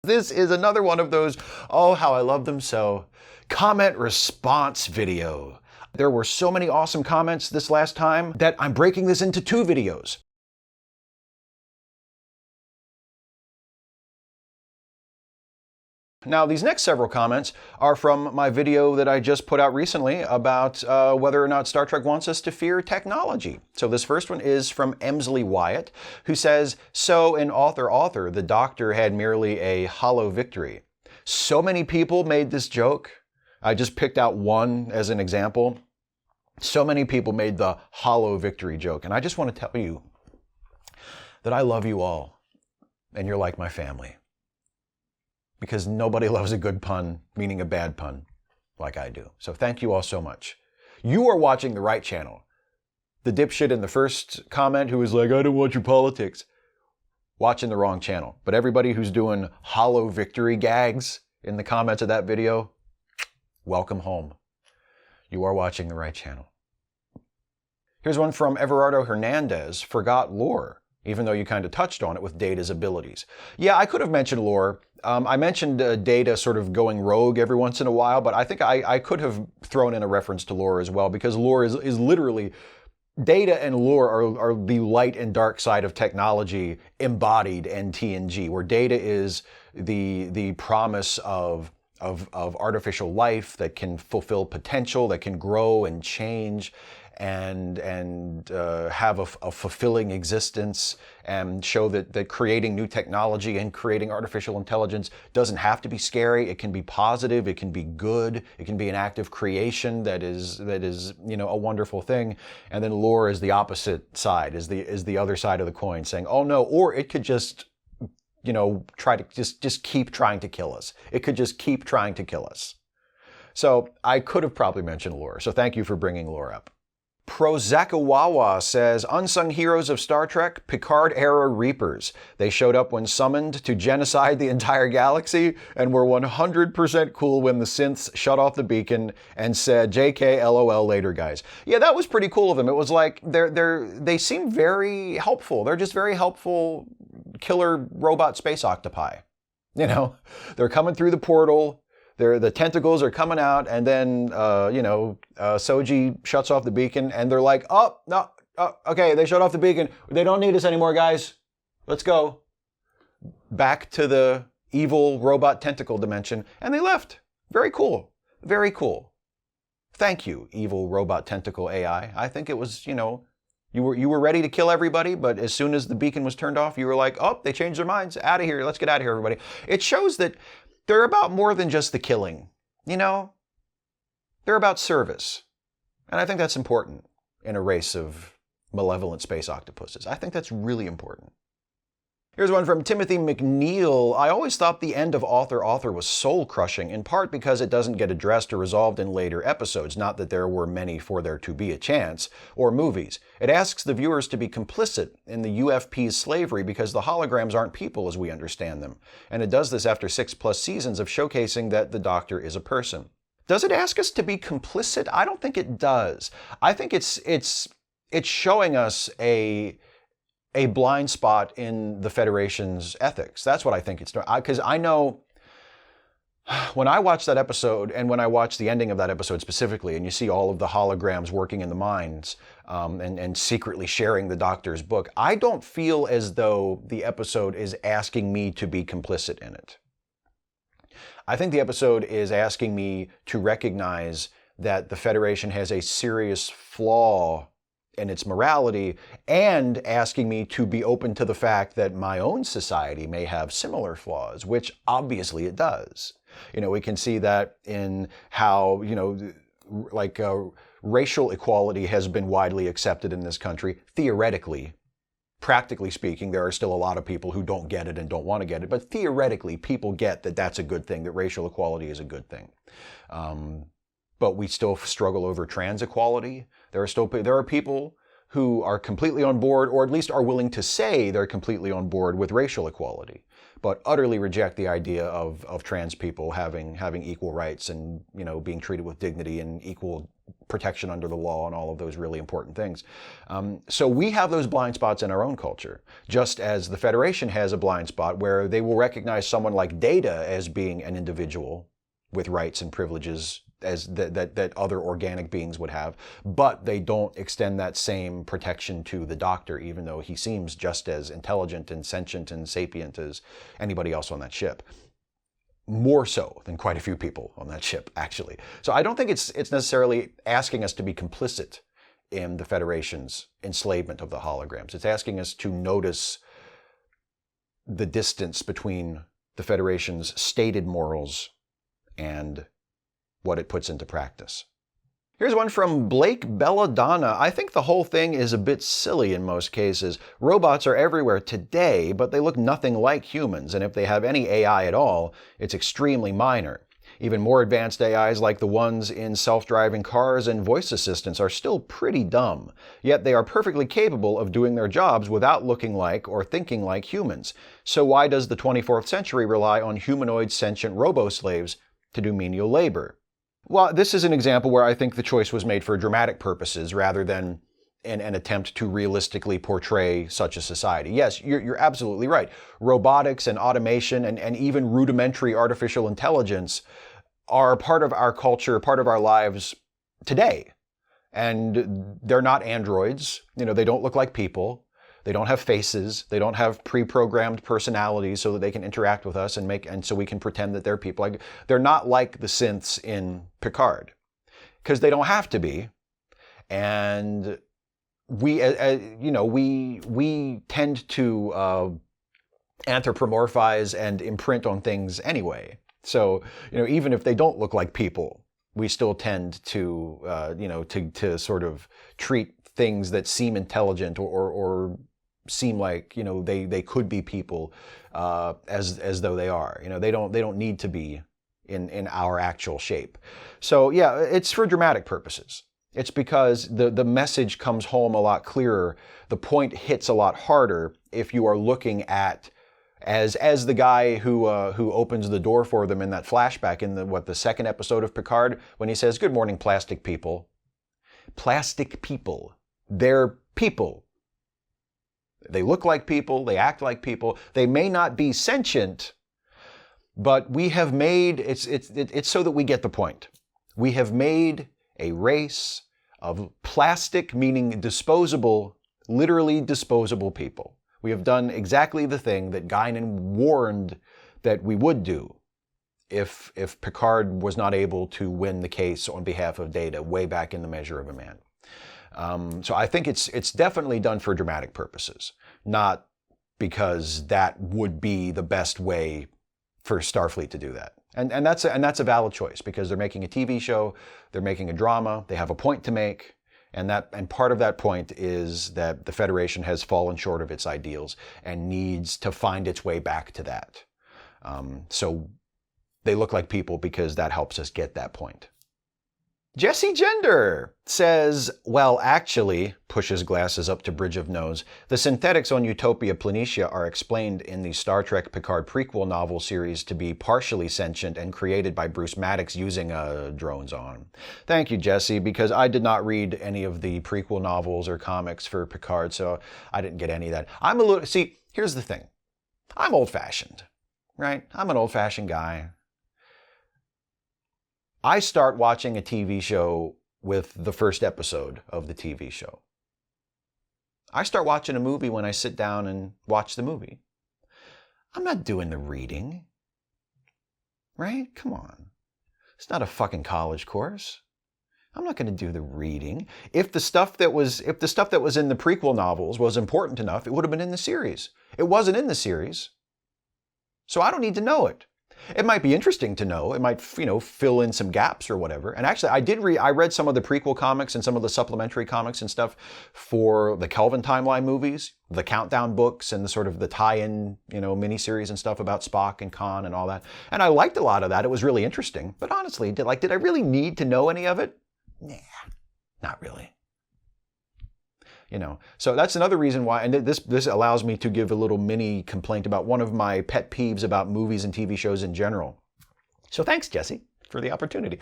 This is another one of those, oh, how I love them so, comment response video. There were so many awesome comments this last time that I'm breaking this into 2 videos. Now, these next several comments are from my video that I just put out recently about whether or not Star Trek wants us to fear technology. So this first one is from Emsley Wyatt, who says, so in Author, the Doctor had merely a hollow victory. So many people made this joke. I just picked out one as an example. So many people made the hollow victory joke. And I just want to tell you that I love you all, and you're like my family. Because nobody loves a good pun, meaning a bad pun, like I do. So thank you all so much. You are watching the right channel. The dipshit in the first comment who was like, I don't want your politics, watching the wrong channel. But everybody who's doing hollow victory gags in the comments of that video, welcome home. You are watching the right channel. Here's one from Everardo Hernandez, forgot lore, even though you kind of touched on it with Data's abilities. Yeah, I could have mentioned lore. I mentioned Data sort of going rogue every once in a while, but I think I could have thrown in a reference to lore as well, because lore is literally, Data and lore are the light and dark side of technology embodied in TNG, where Data is the promise of artificial life that can fulfill potential, that can grow and change, and have a fulfilling existence, and show that creating new technology and creating artificial intelligence doesn't have to be scary. It can be positive. It can be good. It can be an act of creation that is a wonderful thing. And then lore is the opposite side, is the other side of the coin, saying, oh no, or it could just try to just keep trying to kill us. It could just keep trying to kill us. So I could have probably mentioned lore. So thank you for bringing lore up. Prozakawawa says, unsung heroes of Star Trek, Picard-era Reapers. They showed up when summoned to genocide the entire galaxy and were 100% cool when the synths shut off the beacon and said, JK, LOL later, guys. Yeah, that was pretty cool of them. It was like, they seem very helpful. They're just very helpful killer robot space octopi. They're coming through the portal. The tentacles are coming out, and then, Soji shuts off the beacon, and they're like, okay, they shut off the beacon. They don't need us anymore, guys. Let's go. Back to the evil robot tentacle dimension, and they left. Very cool. Very cool. Thank you, evil robot tentacle AI. I think it was, you were ready to kill everybody, but as soon as the beacon was turned off, you were like, oh, they changed their minds. Out of here. Let's get out of here, everybody. It shows that they're about more than just the killing, They're about service. And I think that's important in a race of malevolent space octopuses. I think that's really important. Here's one from Timothy McNeil. I always thought the end of Author was soul-crushing, in part because it doesn't get addressed or resolved in later episodes, not that there were many for there to be a chance, or movies. It asks the viewers to be complicit in the UFP's slavery because the holograms aren't people as we understand them. And it does this after 6+ seasons of showcasing that the Doctor is a person. Does it ask us to be complicit? I don't think it does. I think it's showing us a blind spot in the Federation's ethics. That's what I think it's doing. Because I know when I watched that episode, and when I watched the ending of that episode specifically, and you see all of the holograms working in the mines and secretly sharing the Doctor's book, I don't feel as though the episode is asking me to be complicit in it. I think the episode is asking me to recognize that the Federation has a serious flaw in its morality, and asking me to be open to the fact that my own society may have similar flaws, which obviously it does. We can see that in how, racial equality has been widely accepted in this country, theoretically. Practically speaking, there are still a lot of people who don't get it and don't want to get it, but theoretically, people get that that's a good thing, that racial equality is a good thing. But we still struggle over trans equality. There are people who are completely on board, or at least are willing to say they're completely on board with racial equality, but utterly reject the idea of trans people having equal rights and being treated with dignity and equal protection under the law and all of those really important things. So we have those blind spots in our own culture, just as the Federation has a blind spot where they will recognize someone like Data as being an individual with rights and privileges as that other organic beings would have, but they don't extend that same protection to the Doctor, even though he seems just as intelligent and sentient and sapient as anybody else on that ship. More so than quite a few people on that ship, actually. So I don't think it's necessarily asking us to be complicit in the Federation's enslavement of the holograms. It's asking us to notice the distance between the Federation's stated morals and what it puts into practice. Here's one from Blake Belladonna. I think the whole thing is a bit silly in most cases. Robots are everywhere today, but they look nothing like humans, and if they have any AI at all, it's extremely minor. Even more advanced AIs like the ones in self-driving cars and voice assistants are still pretty dumb, yet they are perfectly capable of doing their jobs without looking like or thinking like humans. So why does the 24th century rely on humanoid sentient robo-slaves to do menial labor? Well, this is an example where I think the choice was made for dramatic purposes rather than an attempt to realistically portray such a society. Yes, you're absolutely right. Robotics and automation and even rudimentary artificial intelligence are part of our culture, part of our lives today. And they're not androids. They don't look like people. They don't have faces. They don't have pre-programmed personalities so that they can interact with us and so we can pretend that they're people. They're not like the synths in Picard, because they don't have to be. And we tend to anthropomorphize and imprint on things anyway. So even if they don't look like people, we still tend to to sort of treat things that seem intelligent or seem like they could be people as though they are. They don't need to be in our actual shape. So yeah, it's for dramatic purposes. It's because the message comes home a lot clearer. The point hits a lot harder if you are looking at as the guy who opens the door for them in that flashback in the second episode of Picard, when he says, "Good morning, plastic people." Plastic people. They're people. They look like people, they act like people. They may not be sentient, but we have made, it's so that we get the point. We have made a race of plastic, meaning disposable, literally disposable people. We have done exactly the thing that Guinan warned that we would do if Picard was not able to win the case on behalf of Data way back in The Measure of a Man. So I think it's definitely done for dramatic purposes, not because that would be the best way for Starfleet to do that. And that's a valid choice, because they're making a TV show, they're making a drama, they have a point to make, and part of that point is that the Federation has fallen short of its ideals and needs to find its way back to that. So they look like people because that helps us get that point. Jesse Gender says, well, actually, pushes glasses up to bridge of nose, the synthetics on Utopia Planitia are explained in the Star Trek Picard prequel novel series to be partially sentient and created by Bruce Maddox using drones on. Thank you, Jesse, because I did not read any of the prequel novels or comics for Picard, so I didn't get any of that. See, here's the thing. I'm old-fashioned, right? I'm an old-fashioned guy. I start watching a TV show with the first episode of the TV show. I start watching a movie when I sit down and watch the movie. I'm not doing the reading. Right? Come on. It's not a fucking college course. I'm not going to do the reading. If the stuff that was in the prequel novels was important enough, it would have been in the series. It wasn't in the series. So I don't need to know it. It might be interesting to know. It might, fill in some gaps or whatever. And actually, I read some of the prequel comics and some of the supplementary comics and stuff for the Kelvin timeline movies, the Countdown books, and the sort of the tie-in, miniseries and stuff about Spock and Khan and all that. And I liked a lot of that. It was really interesting. But honestly, did I really need to know any of it? Nah, not really. So that's another reason why, and this allows me to give a little mini complaint about one of my pet peeves about movies and TV shows in general. So thanks, Jesse. for the opportunity.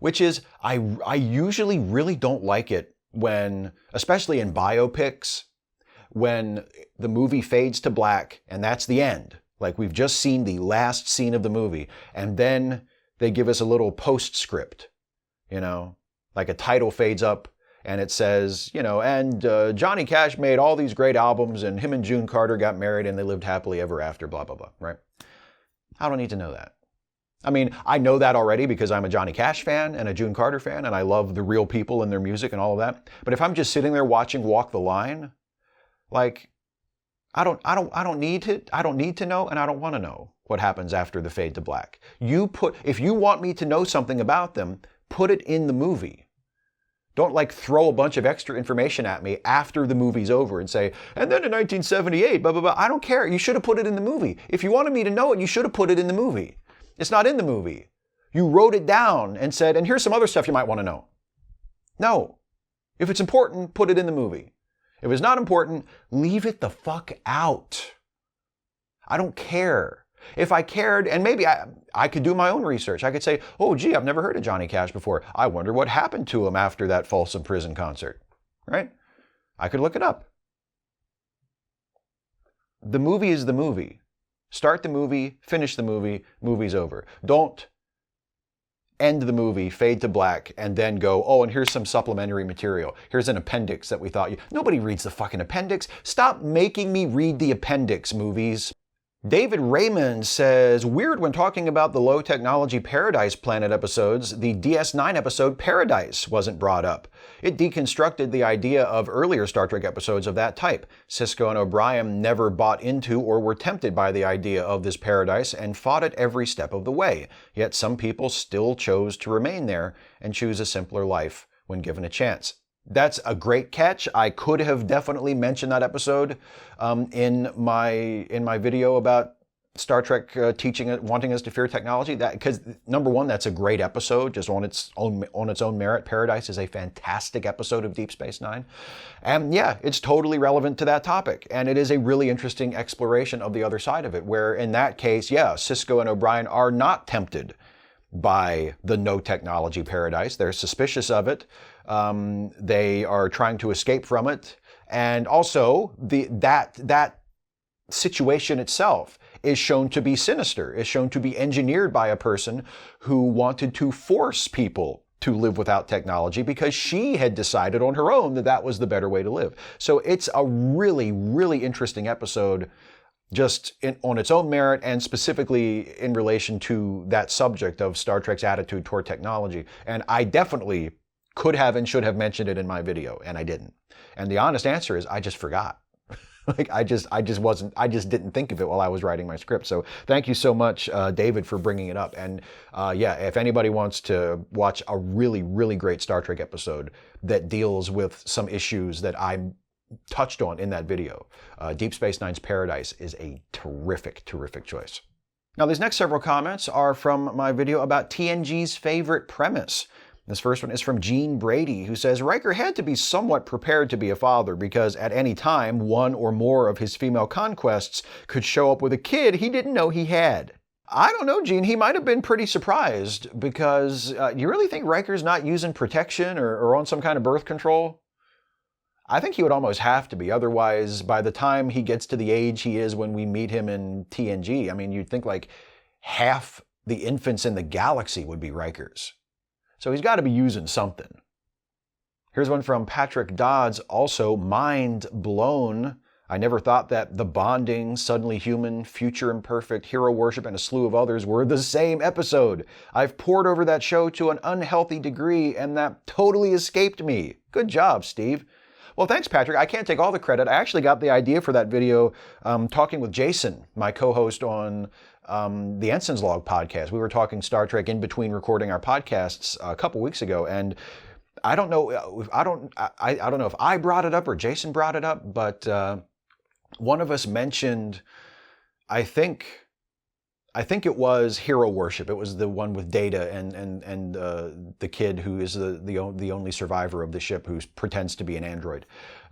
Which is, I usually really don't like it when, especially in biopics, when the movie fades to black and that's the end. Like we've just seen the last scene of the movie and then they give us a little postscript, you know, like a title fades up and it says, you know, and Johnny Cash made all these great albums and him and June Carter got married and they lived happily ever after, blah, blah, blah, right? I don't need to know that. I mean, I know that already because I'm a Johnny Cash fan and a June Carter fan and I love the real people and their music and all of that. But if I'm just sitting there watching Walk the Line, like, I don't need to know and I don't want to know what happens after the fade to black. If you want me to know something about them, put it in the movie. Don't like throw a bunch of extra information at me after the movie's over and say, and then in 1978, blah, blah, blah. I don't care. You should have put it in the movie. If you wanted me to know it, you should have put it in the movie. It's not in the movie. You wrote it down and said, and here's some other stuff you might want to know. No. If it's important, put it in the movie. If it's not important, leave it the fuck out. I don't care. If I cared, and maybe I could do my own research. I could say, oh, gee, I've never heard of Johnny Cash before. I wonder what happened to him after that Folsom Prison concert, right? I could look it up. The movie is the movie. Start the movie, finish the movie, movie's over. Don't end the movie, fade to black, and then go, oh, and here's some supplementary material. Here's an appendix that we thought you... Nobody reads the fucking appendix. Stop making me read the appendix, movies. David Raymond says, weird when talking about the low technology Paradise Planet episodes, the DS9 episode Paradise wasn't brought up. It deconstructed the idea of earlier Star Trek episodes of that type. Sisko and O'Brien never bought into or were tempted by the idea of this paradise and fought it every step of the way. Yet some people still chose to remain there and choose a simpler life when given a chance. That's a great catch. I could have definitely mentioned that episode in my video about Star Trek wanting us to fear technology. Because number one, that's a great episode, just on its own merit. Paradise is a fantastic episode of Deep Space Nine, and yeah, it's totally relevant to that topic. And it is a really interesting exploration of the other side of it, where in that case, yeah, Sisko and O'Brien are not tempted by the no technology paradise. They're suspicious of it. They are trying to escape from it. And also, that situation itself is shown to be sinister, is shown to be engineered by a person who wanted to force people to live without technology because she had decided on her own that that was the better way to live. So it's a really, really interesting episode just on its own merit and specifically in relation to that subject of Star Trek's attitude toward technology. And I definitely could have and should have mentioned it in my video, and I didn't. And the honest answer is I just forgot. I just didn't think of it while I was writing my script. So thank you so much, David, for bringing it up. And yeah, if anybody wants to watch a really, really great Star Trek episode that deals with some issues that I touched on in that video, Deep Space Nine's Paradise is a terrific, terrific choice. Now, these next several comments are from my video about TNG's favorite premise. This first one is from Gene Brady, who says, Riker had to be somewhat prepared to be a father because at any time, one or more of his female conquests could show up with a kid he didn't know he had. I don't know, Gene. He might have been pretty surprised because you really think Riker's not using protection or on some kind of birth control? I think he would almost have to be. Otherwise, by the time he gets to the age he is when we meet him in TNG, I mean, you'd think like half the infants in the galaxy would be Riker's. So he's got to be using something. Here's one from Patrick Dodds, also mind blown. I never thought that The Bonding, Suddenly Human, Future Imperfect, Hero Worship, and a slew of others were the same episode. I've pored over that show to an unhealthy degree, and that totally escaped me. Good job, Steve. Well, thanks, Patrick. I can't take all the credit. I actually got the idea for that video talking with Jason, my co-host on the Ensign's Log podcast. We were talking Star Trek in between recording our podcasts a couple weeks ago, and I don't know if I brought it up or Jason brought it up, but one of us mentioned, I think it was Hero Worship. It was the one with Data and the kid who is the only survivor of the ship who pretends to be an android.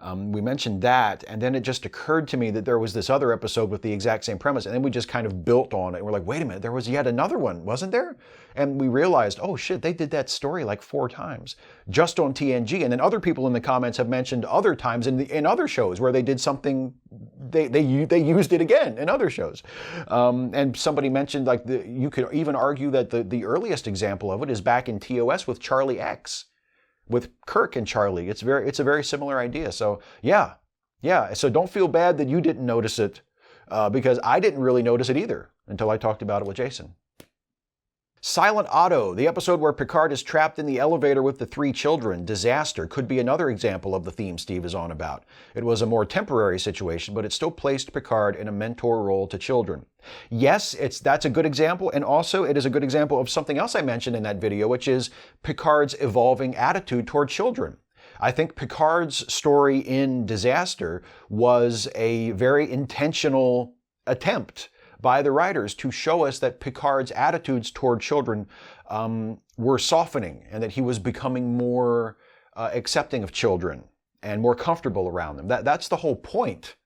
We mentioned that, and then it just occurred to me that there was this other episode with the exact same premise, and then we just kind of built on it. We're like, wait a minute, there was yet another one, wasn't there? And we realized, oh shit, they did that story like 4 times just on TNG. And then other people in the comments have mentioned other times in other shows where they did something, they used it again in other shows. And somebody mentioned like you could even argue that the earliest example of it is back in TOS with Charlie X. With Kirk and Charlie. It's a very similar idea. So yeah. So don't feel bad that you didn't notice it, because I didn't really notice it either until I talked about it with Jason. Silent Otto, the episode where Picard is trapped in the elevator with the 3 children, Disaster, could be another example of the theme Steve is on about. It was a more temporary situation, but it still placed Picard in a mentor role to children. Yes, that's a good example, and also it is a good example of something else I mentioned in that video, which is Picard's evolving attitude toward children. I think Picard's story in Disaster was a very intentional attempt by the writers to show us that Picard's attitudes toward children were softening, and that he was becoming more accepting of children and more comfortable around them. That's the whole point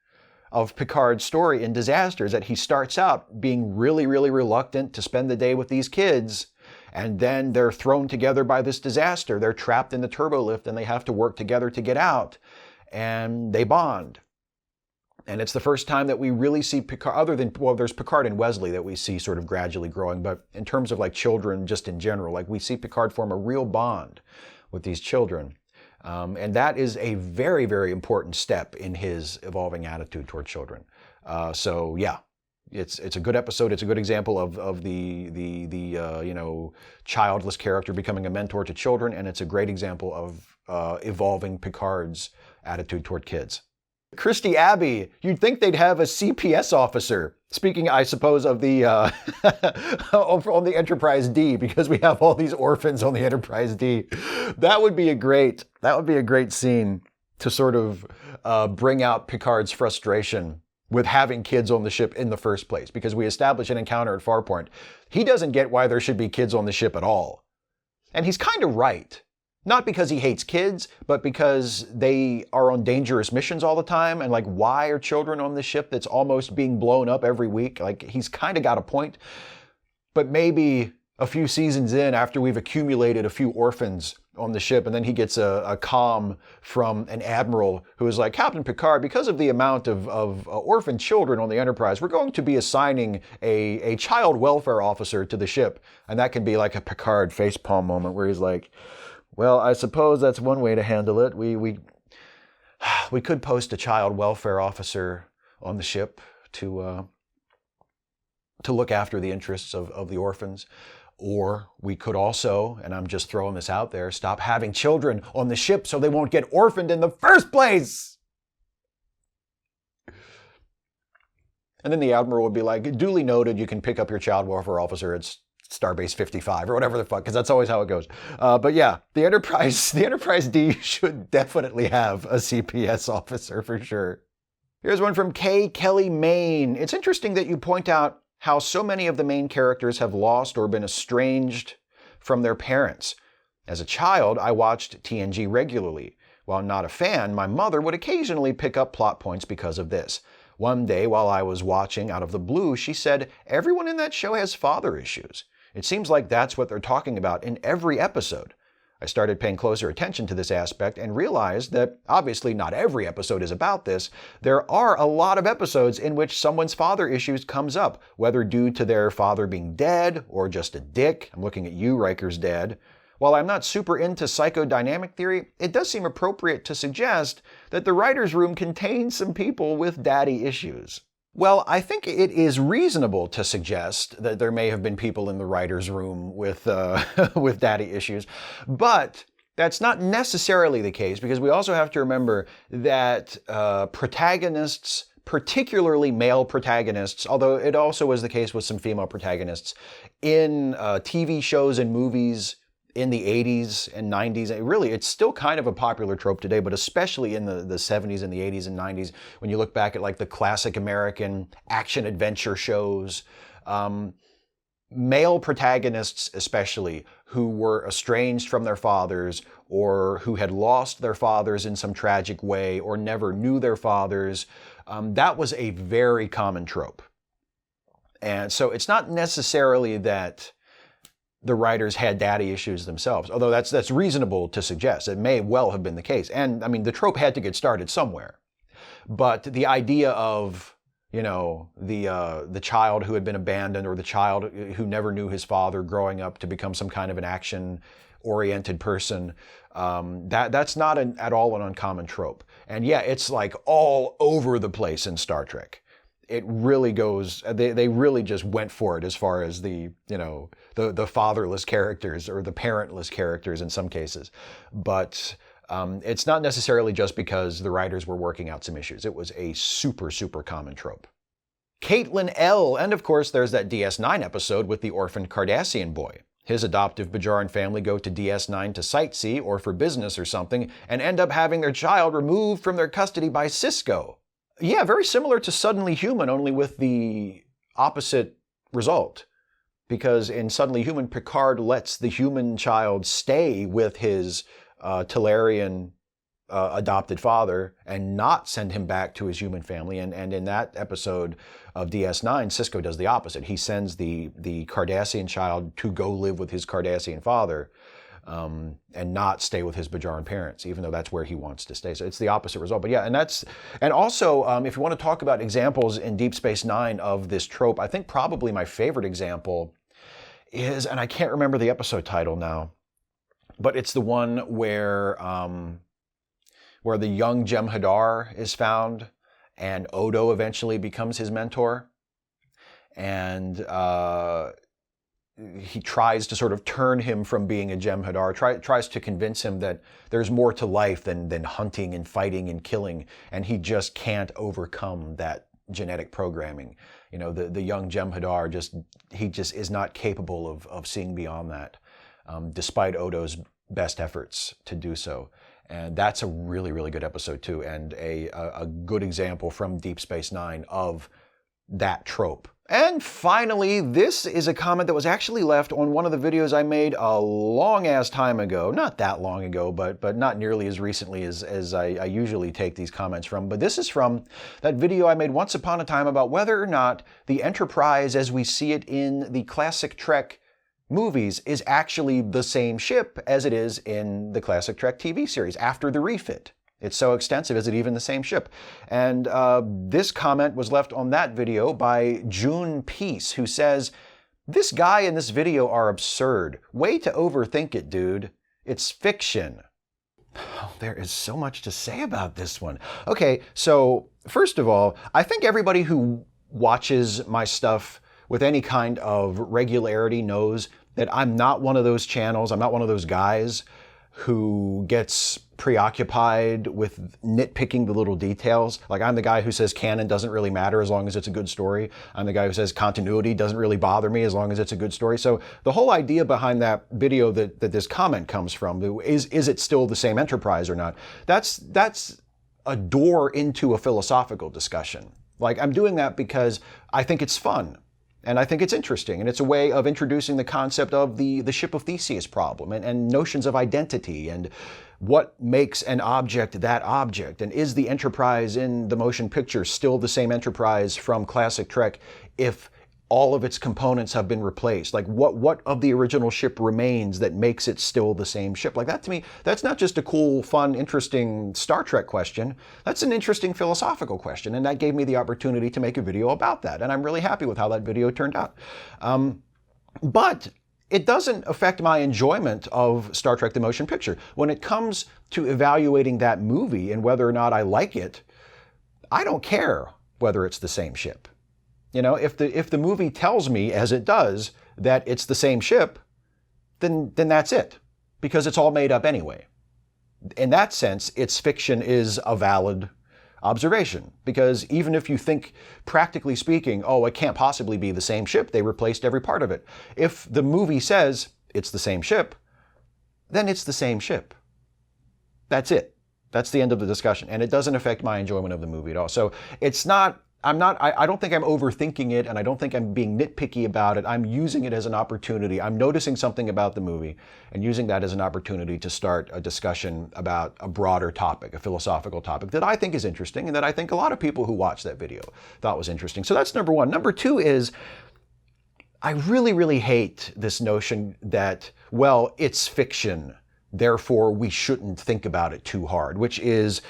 of Picard's story in Disaster, is that he starts out being really, really reluctant to spend the day with these kids, and then they're thrown together by this disaster. They're trapped in the turbo lift and they have to work together to get out, and they bond. And it's the first time that we really see Picard, other than, well, there's Picard and Wesley that we see sort of gradually growing, but in terms of like children just in general, like we see Picard form a real bond with these children. And that is a very, very important step in his evolving attitude toward children. So yeah, it's a good episode. It's a good example of the childless character becoming a mentor to children, and it's a great example of evolving Picard's attitude toward kids. Christy Abbey, you'd think they'd have a CPS officer. Speaking, I suppose, of the on the Enterprise D, because we have all these orphans on the Enterprise D. That would be a great scene to sort of bring out Picard's frustration with having kids on the ship in the first place, because we establish an encounter at Farpoint. He doesn't get why there should be kids on the ship at all. And he's kind of right. Not because he hates kids, but because they are on dangerous missions all the time. And like, why are children on this ship that's almost being blown up every week? Like, he's kind of got a point. But maybe a few seasons in, after we've accumulated a few orphans on the ship, and then he gets a comm from an admiral who is like, Captain Picard, because of the amount of orphan children on the Enterprise, we're going to be assigning a child welfare officer to the ship. And that can be like a Picard facepalm moment where he's like, well, I suppose that's one way to handle it. We could post a child welfare officer on the ship to look after the interests of the orphans. Or we could also, and I'm just throwing this out there, stop having children on the ship so they won't get orphaned in the first place. And then the Admiral would be like, duly noted, you can pick up your child welfare officer. It's Starbase 55 or whatever the fuck, because that's always how it goes. But yeah, the Enterprise D should definitely have a CPS officer for sure. Here's one from K. Kelly Maine. It's interesting that you point out how so many of the main characters have lost or been estranged from their parents. As a child, I watched TNG regularly. While not a fan, my mother would occasionally pick up plot points because of this. One day, while I was watching out of the blue, she said, "Everyone in that show has father issues. It seems like that's what they're talking about in every episode." I started paying closer attention to this aspect and realized that obviously not every episode is about this. There are a lot of episodes in which someone's father issues comes up, whether due to their father being dead or just a dick. I'm looking at you, Riker's dad. While I'm not super into psychodynamic theory, it does seem appropriate to suggest that the writer's room contains some people with daddy issues. Well, I think it is reasonable to suggest that there may have been people in the writer's room with with daddy issues, but that's not necessarily the case, because we also have to remember that protagonists, particularly male protagonists, although it also was the case with some female protagonists, in TV shows and movies in the 80s and 90s. It's still kind of a popular trope today, but especially in the 70s and the 80s and 90s, when you look back at like the classic American action-adventure shows, male protagonists especially, who were estranged from their fathers or who had lost their fathers in some tragic way or never knew their fathers, that was a very common trope. And so it's not necessarily that the writers had daddy issues themselves, although that's reasonable to suggest. It may well have been the case. And I mean, the trope had to get started somewhere. But the idea of, you know, the child who had been abandoned, or the child who never knew his father growing up to become some kind of an action-oriented person, that's not at all an uncommon trope. And yeah, it's like all over the place in Star Trek. It really goes, they really just went for it as far as the fatherless characters or the parentless characters in some cases. But it's not necessarily just because the writers were working out some issues. It was a super, super common trope. Caitlin L. And of course, there's that DS9 episode with the orphaned Cardassian boy. His adoptive Bajoran family go to DS9 to sightsee or for business or something and end up having their child removed from their custody by Cisco. Yeah, very similar to Suddenly Human, only with the opposite result. Because in Suddenly Human, Picard lets the human child stay with his Talarian adopted father and not send him back to his human family. And in that episode of DS9, Cisco does the opposite. He sends the Cardassian child to go live with his Cardassian father, and not stay with his Bajoran parents, even though that's where he wants to stay. So it's the opposite result. But yeah, and also, if you want to talk about examples in Deep Space Nine of this trope, I think probably my favorite example is, and I can't remember the episode title now, but it's the one where the young Jem'Hadar is found, and Odo eventually becomes his mentor, and he tries to sort of turn him from being a Jem'Hadar, tries to convince him that there's more to life than hunting and fighting and killing, and he just can't overcome that genetic programming. You know, the young Jem'Hadar just is not capable of seeing beyond that, despite Odo's best efforts to do so. And that's a really, really good episode too, and a good example from Deep Space Nine of that trope. And finally, this is a comment that was actually left on one of the videos I made a long-ass time ago. Not that long ago, but not nearly as recently as I usually take these comments from. But this is from that video I made once upon a time about whether or not the Enterprise, as we see it in the classic Trek movies, is actually the same ship as it is in the classic Trek TV series after the refit. It's so extensive, is it even the same ship? And this comment was left on that video by June Peace, who says, "This guy in this video are absurd. Way to overthink it, dude. It's fiction." Oh, there is so much to say about this one. Okay, so first of all, I think everybody who watches my stuff with any kind of regularity knows that I'm not one of those channels, I'm not one of those guys who gets preoccupied with nitpicking the little details. Like, I'm the guy who says canon doesn't really matter as long as it's a good story. I'm the guy who says continuity doesn't really bother me as long as it's a good story. So the whole idea behind that video that this comment comes from is it still the same Enterprise or not? That's a door into a philosophical discussion. Like, I'm doing that because I think it's fun. And I think it's interesting, and it's a way of introducing the concept of the ship of Theseus problem and notions of identity and what makes an object that object. And is the Enterprise in the motion picture still the same Enterprise from classic Trek if all of its components have been replaced? Like, what of the original ship remains that makes it still the same ship? Like, that to me, that's not just a cool, fun, interesting Star Trek question. That's an interesting philosophical question, and that gave me the opportunity to make a video about that, and I'm really happy with how that video turned out. But it doesn't affect my enjoyment of Star Trek the Motion Picture. When it comes to evaluating that movie and whether or not I like it, I don't care whether it's the same ship. You know, if the movie tells me, as it does, that it's the same ship, then that's it, because it's all made up anyway. In that sense, its fiction is a valid observation, because even if you think, practically speaking, oh, it can't possibly be the same ship, they replaced every part of it. If the movie says it's the same ship, then it's the same ship. That's it. That's the end of the discussion, and it doesn't affect my enjoyment of the movie at all. So it's not I don't think I'm overthinking it, and I don't think I'm being nitpicky about it. I'm using it as an opportunity. I'm noticing something about the movie and using that as an opportunity to start a discussion about a broader topic, a philosophical topic that I think is interesting and that I think a lot of people who watched that video thought was interesting. So that's number one. Number two is, I really, really hate this notion that, well, it's fiction, therefore we shouldn't think about it too hard, which is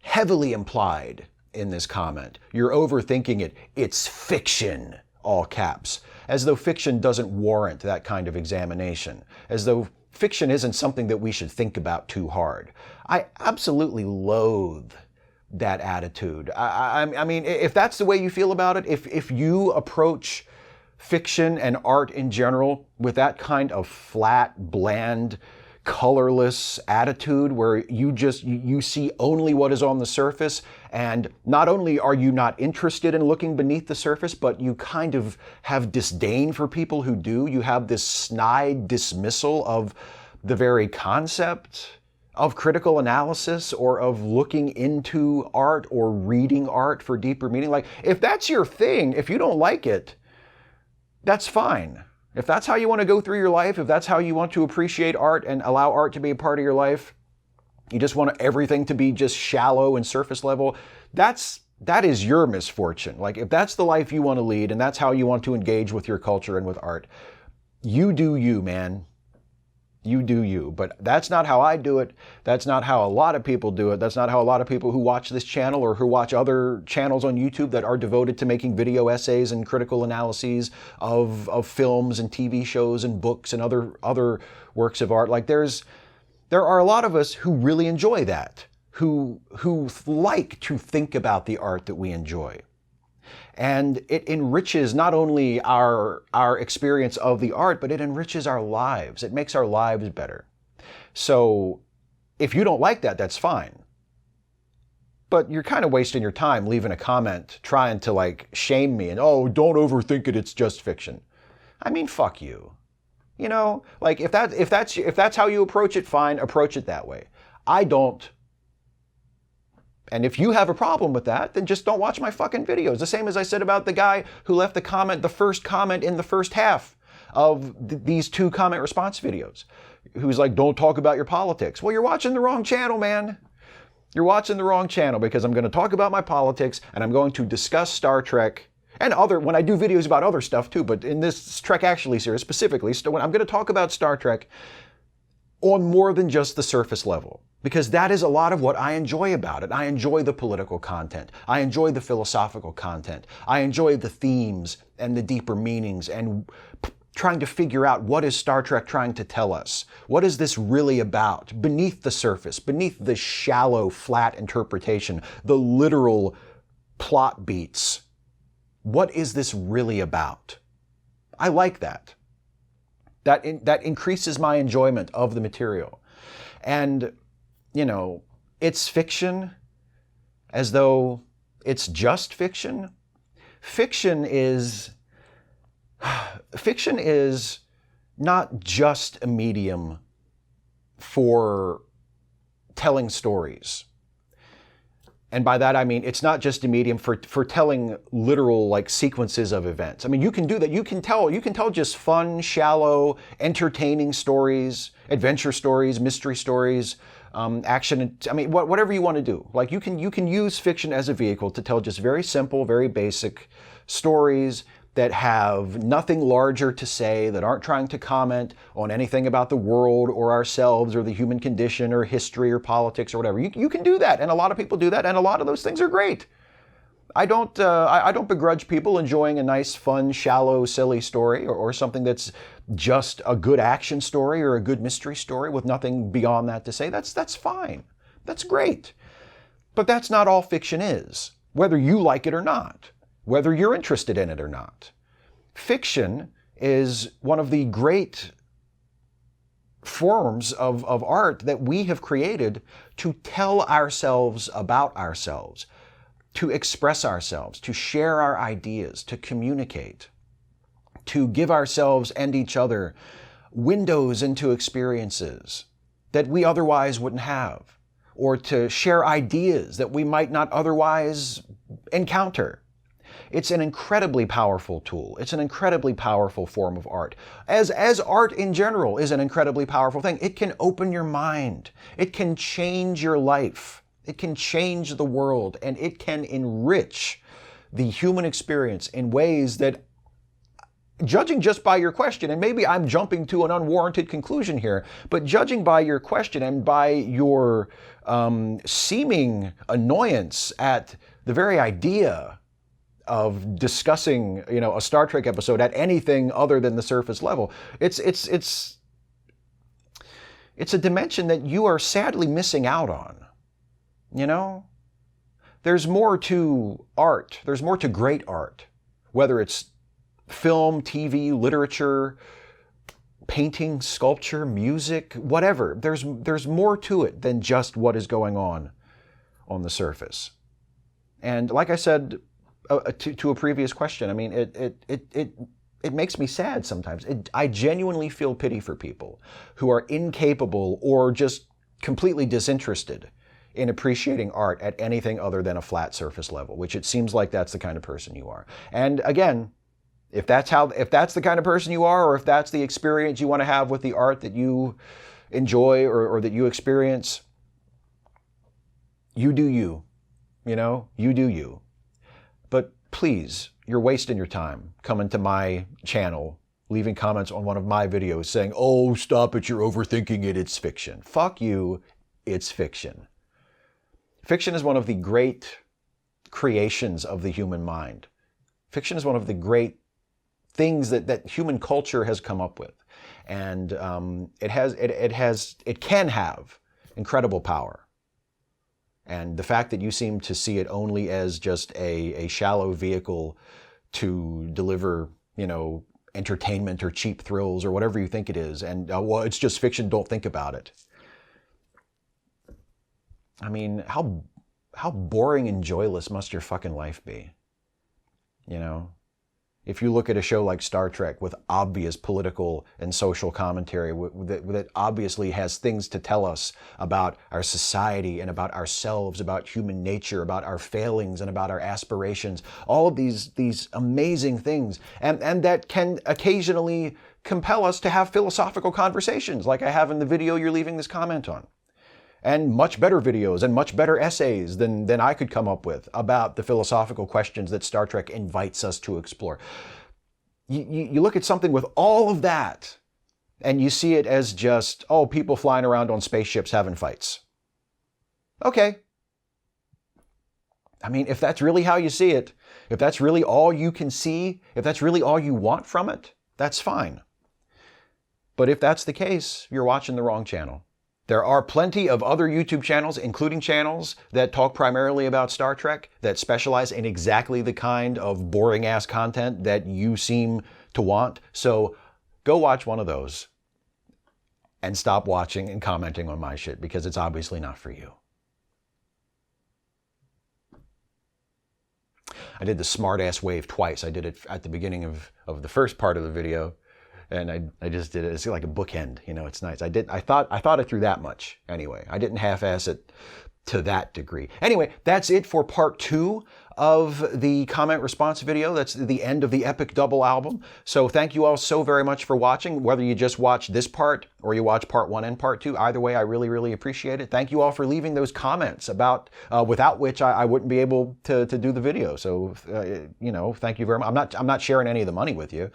heavily implied in this comment. You're overthinking it. It's fiction, all caps. As though fiction doesn't warrant that kind of examination. As though fiction isn't something that we should think about too hard. I absolutely loathe that attitude. I mean, if that's the way you feel about it, if you approach fiction and art in general with that kind of flat, bland, colorless attitude where you see only what is on the surface, and not only are you not interested in looking beneath the surface, but you kind of have disdain for people who do. You have this snide dismissal of the very concept of critical analysis or of looking into art or reading art for deeper meaning. Like, if that's your thing, if you don't like it, that's fine. If that's how you want to go through your life, if that's how you want to appreciate art and allow art to be a part of your life, you just want everything to be just shallow and surface level, that is your misfortune. Like, if that's the life you want to lead and that's how you want to engage with your culture and with art, you do you, man. You do you. But that's not how I do it. That's not how a lot of people do it. That's not how a lot of people who watch this channel or who watch other channels on YouTube that are devoted to making video essays and critical analyses of films and TV shows and books and other works of art. Like, there are a lot of us who really enjoy that, who like to think about the art that we enjoy. And it enriches not only our experience of the art, but it enriches our lives. It makes our lives better. So if you don't like that, that's fine. But you're kind of wasting your time leaving a comment trying to like shame me and, oh, don't overthink it, it's just fiction. I mean, fuck you. You know, like if that's how you approach it, fine, approach it that way. I don't. And if you have a problem with that, then just don't watch my fucking videos. The same as I said about the guy who left the first comment in the first half of these 2 comment response videos, who's like, don't talk about your politics. Well, you're watching the wrong channel, man. You're watching the wrong channel, because I'm going to talk about my politics and I'm going to discuss Star Trek and when I do videos about other stuff too, but in this Trek Actually series specifically, when I'm going to talk about Star Trek on more than just the surface level. Because that is a lot of what I enjoy about it. I enjoy the political content. I enjoy the philosophical content. I enjoy the themes and the deeper meanings and trying to figure out, what is Star Trek trying to tell us? What is this really about? Beneath the surface, beneath the shallow, flat interpretation, the literal plot beats. What is this really about? I like that. That increases my enjoyment of the material. And you know, it's fiction as though it's just fiction. Fiction is not just a medium for telling stories. And by that I mean, it's not just a medium for telling literal like sequences of events. I mean, you can do that. You can tell just fun, shallow, entertaining stories, adventure stories, mystery stories, action. I mean, whatever you want to do. Like, you can use fiction as a vehicle to tell just very simple, very basic stories that have nothing larger to say, that aren't trying to comment on anything about the world or ourselves or the human condition or history or politics or whatever. You can do that, and a lot of people do that, and a lot of those things are great. I don't begrudge people enjoying a nice, fun, shallow, silly story or something that's just a good action story or a good mystery story with nothing beyond that to say. That's fine. That's great. But that's not all fiction is, whether you like it or not, whether you're interested in it or not. Fiction is one of the great forms of art that we have created to tell ourselves about ourselves, to express ourselves, to share our ideas, to communicate, to give ourselves and each other windows into experiences that we otherwise wouldn't have, or to share ideas that we might not otherwise encounter. It's an incredibly powerful tool. It's an incredibly powerful form of art. As art in general is an incredibly powerful thing. It can open your mind. It can change your life. It can change the world, and it can enrich the human experience in ways that, judging just by your question, and maybe I'm jumping to an unwarranted conclusion here, but judging by your question and by your seeming annoyance at the very idea of discussing, a Star Trek episode at anything other than the surface level, it's a dimension that you are sadly missing out on. There's more to art. There's more to great art, whether it's film, TV, literature, painting, sculpture, music, whatever. There's more to it than just what is going on the surface. And like I said to a previous question, I mean, it makes me sad sometimes. I genuinely feel pity for people who are incapable or just completely disinterested in appreciating art at anything other than a flat surface level, which it seems like that's the kind of person you are. And again, if that's the kind of person you are, or if that's the experience you want to have with the art that you enjoy or that you experience, you do you. You do you. But please, you're wasting your time coming to my channel, leaving comments on one of my videos saying, "Oh, stop it, you're overthinking it, it's fiction." Fuck you, it's fiction. Fiction is one of the great creations of the human mind. Fiction is one of the great things that human culture has come up with. And it can have incredible power. And the fact that you seem to see it only as just a shallow vehicle to deliver, entertainment or cheap thrills or whatever you think it is, and well, it's just fiction, don't think about it. I mean, how boring and joyless must your fucking life be? If you look at a show like Star Trek with obvious political and social commentary that obviously has things to tell us about our society and about ourselves, about human nature, about our failings and about our aspirations, all of these amazing things, and that can occasionally compel us to have philosophical conversations like I have in the video you're leaving this comment on. And much better videos and much better essays than I could come up with about the philosophical questions that Star Trek invites us to explore. You look at something with all of that, and you see it as just, people flying around on spaceships having fights. Okay. I mean, if that's really how you see it, if that's really all you can see, if that's really all you want from it, that's fine. But if that's the case, you're watching the wrong channel. There are plenty of other YouTube channels, including channels that talk primarily about Star Trek, that specialize in exactly the kind of boring-ass content that you seem to want. So go watch one of those and stop watching and commenting on my shit, because it's obviously not for you. I did the smart-ass wave twice. I did it at the beginning of the first part of the video, and I just did it. It's like a bookend, it's nice. I thought it through that much anyway. I didn't half-ass it to that degree. Anyway, that's it for part 2 of the comment response video. That's the end of the epic double album. So thank you all so very much for watching. Whether you just watch this part or you watch part 1 and part 2, either way, I really, really appreciate it. Thank you all for leaving those comments about without which I wouldn't be able to do the video. So thank you very much. I'm not sharing any of the money with you.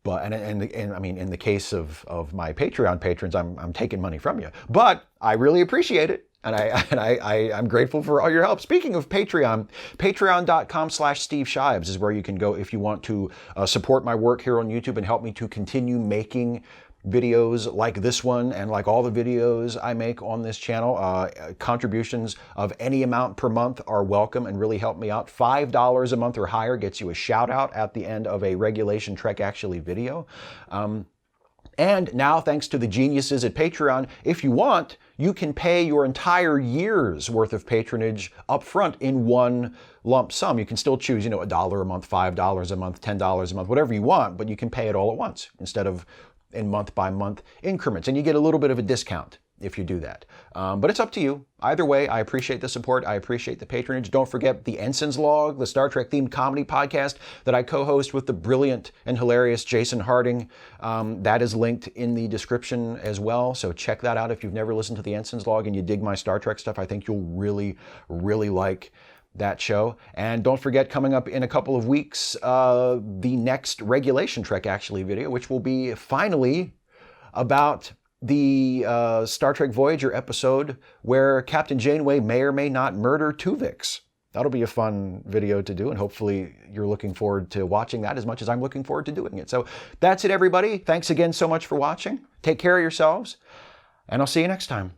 But and I mean, in the case of my Patreon patrons, I'm taking money from you. But I really appreciate it, and I'm grateful for all your help. Speaking of Patreon, patreon.com/Steve Shives is where you can go if you want to support my work here on YouTube and help me to continue making videos like this one and like all the videos I make on this channel. Contributions of any amount per month are welcome and really help me out. $5 a month or higher gets you a shout out at the end of a Regulation Trek Actually video. And now, thanks to the geniuses at Patreon, if you want, you can pay your entire year's worth of patronage up front in one lump sum. You can still choose, $1 a month, $5 a month, $10 a month, whatever you want, but you can pay it all at once instead of in month-by-month increments, and you get a little bit of a discount if you do that. But it's up to you. Either way, I appreciate the support. I appreciate the patronage. Don't forget the Ensign's Log, the Star Trek themed comedy podcast that I co-host with the brilliant and hilarious Jason Harding. That is linked in the description as well. So check that out if you've never listened to the Ensign's Log and you dig my Star Trek stuff. I think you'll really, really like that show. And don't forget, coming up in a couple of weeks, the next Regulation Trek actually video, which will be finally about the Star Trek Voyager episode where Captain Janeway may or may not murder Tuvix. That'll be a fun video to do, and hopefully you're looking forward to watching that as much as I'm looking forward to doing it. So that's it, everybody. Thanks again so much for watching. Take care of yourselves, and I'll see you next time.